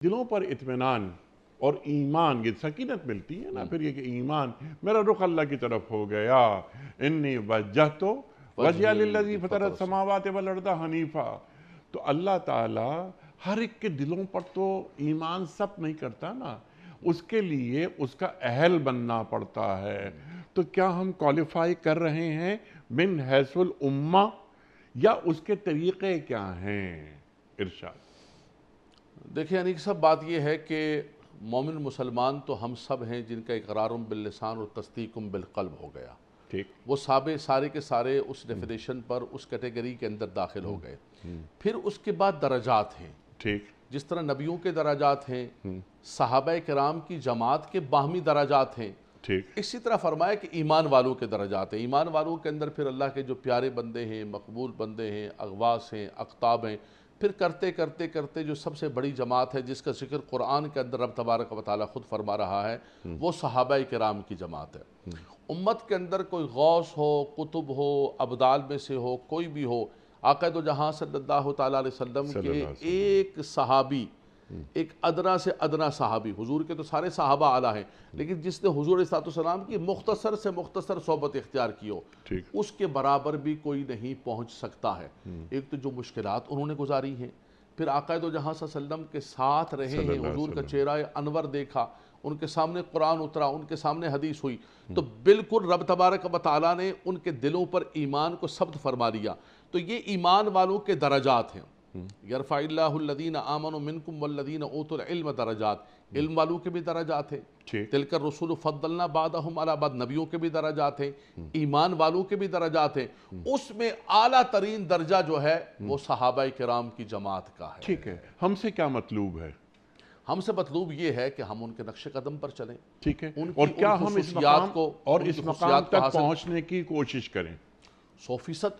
दिलों पर इत्मीनान और ईमान, ये सकीनत मिलती है ना, फिर ये कि ईमान, मेरा रुख अल्लाह की तरफ हो गया। इन्नी वज्जहतु वजहिया लिल्लज़ी फ़तरस समावाति वल अर्ज़ हनीफ़ा। तो अल्लाह ताला हर एक के दिलों पर तो ईमान सब नहीं करता ना, उसके लिए उसका अहल बनना पड़ता है। तो क्या हम क्वालिफाई कर रहे हैं मिन हैसुल उम्मा, या उसके तरीक़े क्या हैं? इरशाद। देखिए अनीक साहब, बात यह है कि मोमिन मुसलमान तो हम सब हैं जिनका इकरारुम बिल लिसान और तस्दीकुम बिल क़ल्ब हो गया। ठीक, वो सारे के सारे उस डेफिनेशन पर, उस कैटेगरी के अंदर दाखिल हो गए। फिर उसके बाद दराजात हैं। ठीक, जिस तरह नबियों के दराजात हैं, सहाबाए किराम की जमात के बाहमी दराजात हैं, ठीक, इसी तरह फरमाया कि ईमान वालों के दराजात हैं। ईमान वालों के अंदर फिर अल्लाह के जो प्यारे बंदे हैं, मकबूल बंदे हैं, अगवास हैं, अख्ताब हैं, फिर करते करते करते जो सबसे बड़ी जमात है जिसका जिक्र कुरान के अंदर रब तबारक व तआला खुद फरमा रहा है, वो सहाबाए किराम की जमात है। उम्मत के अंदर कोई गौस हो, कुतुब हो, अब्दाल में से हो, कोई भी हो, आक़ा दो जहाँ सल्लल्लाहु तआला अलैहि वसल्लम के एक सहाबी, एक अदना से अदना सहाबी, हुजूर के तो सारे सहाबा आला हैं, लेकिन जिसने हुजूर अलैहिस्सलाम की मुख्तसर से मुख्तसर सोबत इख्तियार की हो, उसके बराबर भी कोई नहीं पहुँच सकता है। एक तो जो मुश्किलात उन्होंने गुजारी हैं, फिर आक़ा दो जहाँ सल्लम के साथ रहे हैं, हुजूर का चेहरा अनवर देखा, उनके सामने कुरान उतरा, उनके सामने हदीस हुई, तो बिल्कुल रब तबारक व तआला ने उनके दिलों पर ईमान को सब्त फरमा दिया। तो ये ईमान वालों के दराजात हैं। यरफ़इल्लाहुल्लज़ीना आमनु मिनकुम वल्लज़ीना ऊतुल इल्म दराजात, इल्म वालों के भी दराजात हैं। तिलकर रसूल फ़द्दलना बादहुम अला बाद, नबियों के भी दराजात हैं, ईमान वालों के भी दराजात हैं। उसमें आला तरीन दर्जा जो है वो सहाबाए किराम की जमात का है। ठीक है, हमसे क्या मतलूब है? हमसे मतलूब ये है कि हम उनके नक्शे कदम पर चलें। ठीक है, और क्या हम इस मकाम तक पहुंचने की कोशिश करें? 100%